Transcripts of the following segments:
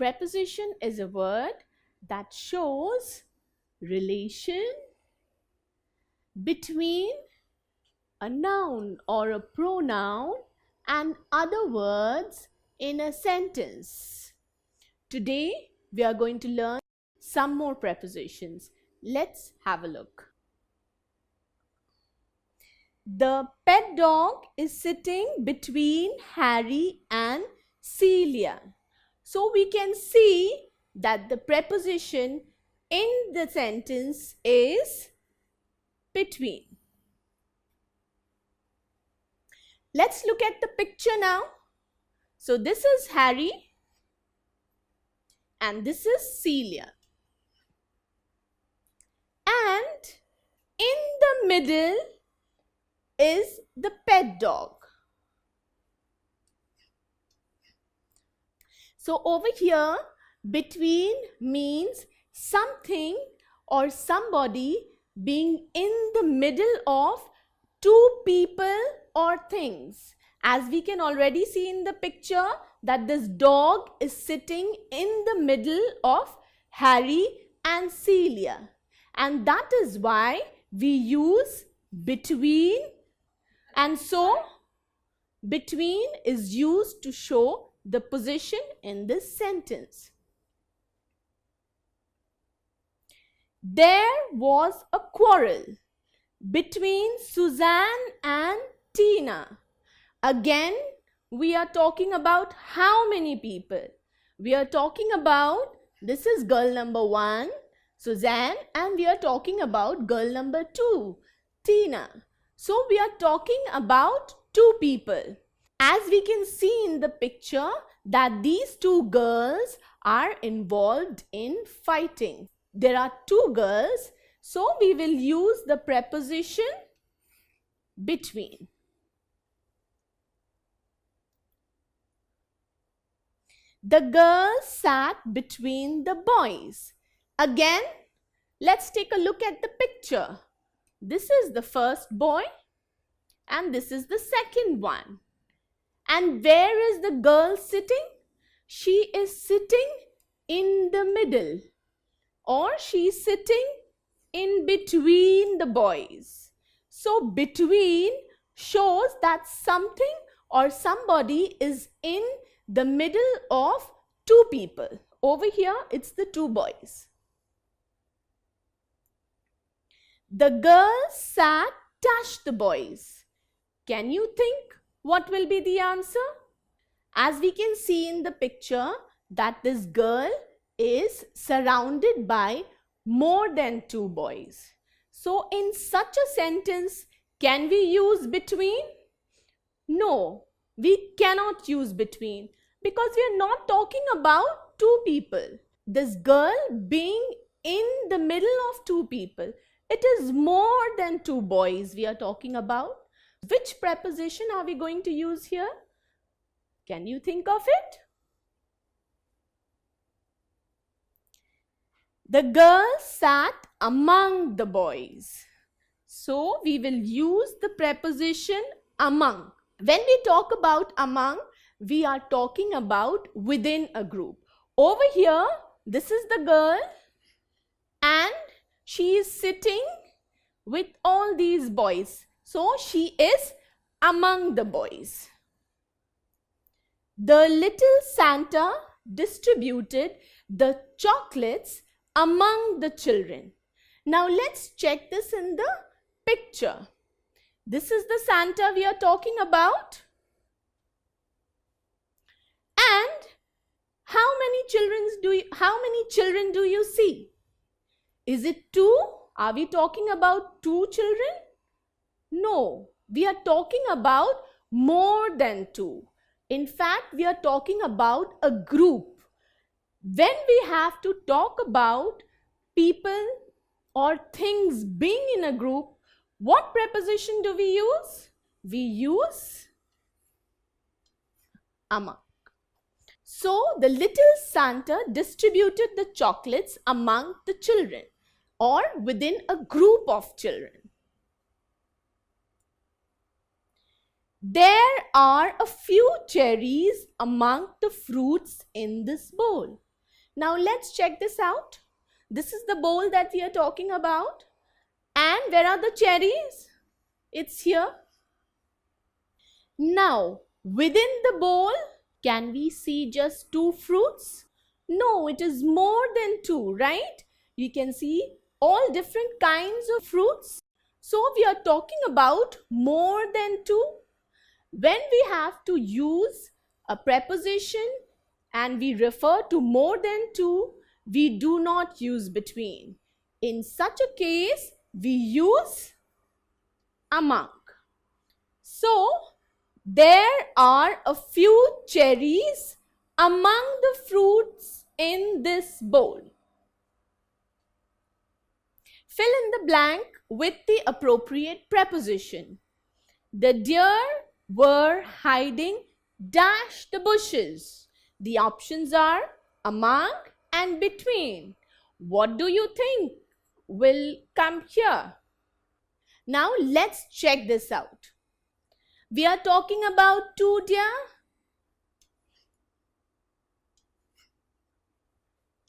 preposition is a word that shows relation between a noun or a pronoun and other words in a sentence. Today we are going to learn some more prepositions. Let's have a look. The pet dog is sitting between Harry and Celia. So we can see that the preposition in the sentence is between. Let's look at the picture now. So this is Harry and this is Celia. And in the middle is the pet dog. So over here, between means something or somebody being in the middle of two people or things. As we can already see in the picture that this dog is sitting in the middle of Harry and Celia. And that is why we use between. And so, between is used to show the position in this sentence. There was a quarrel between Suzanne and Tina. Again, we are talking about how many people? We are talking about, this is girl number 1, Suzanne, and we are talking about girl number 2, Tina. So we are talking about two people. As we can see in the picture that these two girls are involved in fighting. There are two girls, so we will use the preposition between. The girls sat between the boys. Again, let's take a look at the picture. This is the first boy and this is the second one. And where is the girl sitting? She is sitting in the middle, or she is sitting in between the boys. So between shows that something or somebody is in the middle of two people. Over here, it's the two boys. The girls sat touched the boys. Can you think what will be the answer? As we can see in the picture that this girl is surrounded by more than two boys. So in such a sentence, can we use between? No, we cannot use between because we are not talking about two people. This girl being in the middle of two people. It is more than two boys we are talking about. Which preposition are we going to use here? Can you think of it? The girls sat among the boys. So we will use the preposition among. When we talk about among, we are talking about within a group. Over here, this is the girl and she is sitting with all these boys. So she is among the boys. The little Santa distributed the chocolates among the children. Now let's check this in the picture. This is the Santa we are talking about. And how many children do you see? Is it two? Are we talking about two children? No, we are talking about more than two. In fact, we are talking about a group. When we have to talk about people or things being in a group, what preposition do we use? We use among. So, the little Santa distributed the chocolates among the children or within a group of children. There are a few cherries among the fruits in this bowl. Now let's check this out. This is the bowl that we are talking about. And where are the cherries? It's here. Now, within the bowl, can we see just 2 fruits? No, it is more than 2, right? You can see all different kinds of fruits. So we are talking about more than 2. When we have to use a preposition and we refer to more than 2, we do not use between. In such a case, we use among. So, there are a few cherries among the fruits in this bowl. Fill in the blank with the appropriate preposition. The deer were hiding dash the bushes. The options are among and between. What do you think will come here? Now let's check this out. We are talking about 2 deer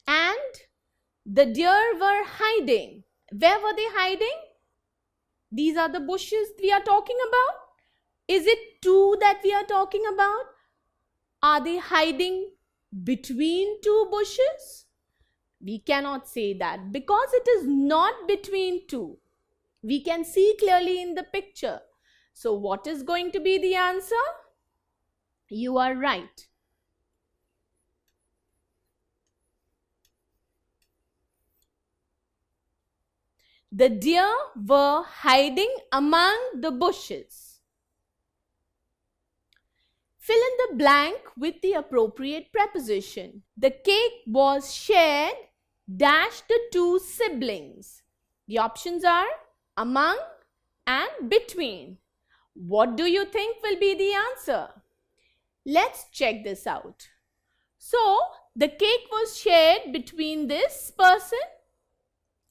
and the deer were hiding. Where were they hiding? These are the bushes we are talking about. Is it 2 that we are talking about? Are they hiding between 2 bushes? We cannot say that because it is not between 2. We can see clearly in the picture. So what is going to be the answer? You are right. The deer were hiding among the bushes. Fill in the blank with the appropriate preposition. The cake was shared dash the 2 siblings. The options are among and between. What do you think will be the answer? Let's check this out. So, the cake was shared between this person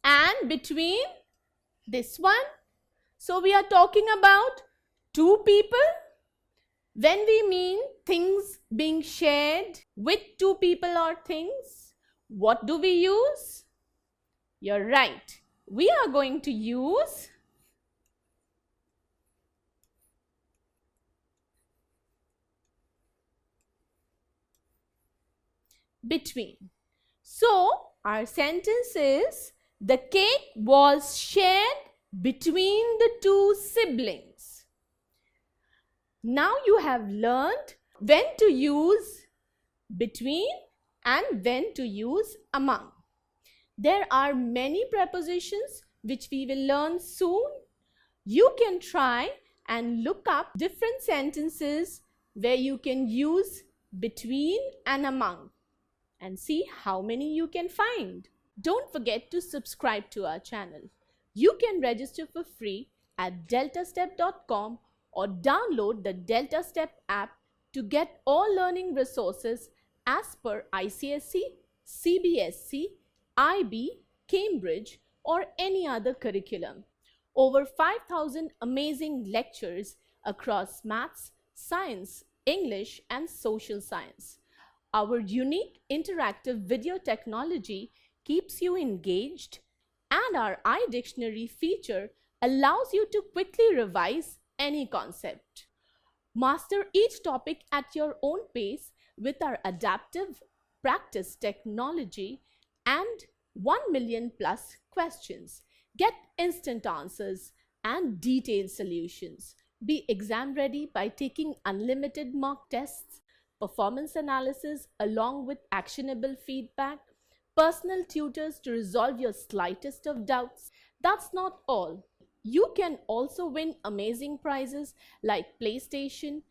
and between this one. So, we are talking about 2 people. When we mean things being shared with 2 people or things, what do we use? You're right. We are going to use between. So, our sentence is, the cake was shared between the 2 siblings. Now you have learned when to use between and when to use among. There are many prepositions which we will learn soon. You can try and look up different sentences where you can use between and among and see how many you can find. Don't forget to subscribe to our channel. You can register for free at deltastep.com or download the DeltaStep app to get all learning resources as per ICSE, CBSE, IB, Cambridge or any other curriculum. Over 5,000 amazing lectures across maths, science, English and social science. Our unique interactive video technology keeps you engaged and our iDictionary feature allows you to quickly revise any concept. Master each topic at your own pace with our adaptive practice technology and 1 million plus questions. Get instant answers and detailed solutions. Be exam ready by taking unlimited mock tests, performance analysis along with actionable feedback, personal tutors to resolve your slightest of doubts. That's not all. You can also win amazing prizes like PlayStation,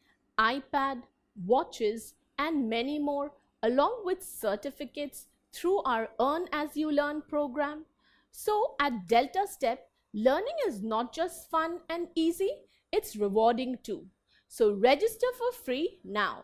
iPad, watches and many more along with certificates through our Earn As You Learn program. So at DeltaStep, learning is not just fun and easy, it's rewarding too. So register for free now.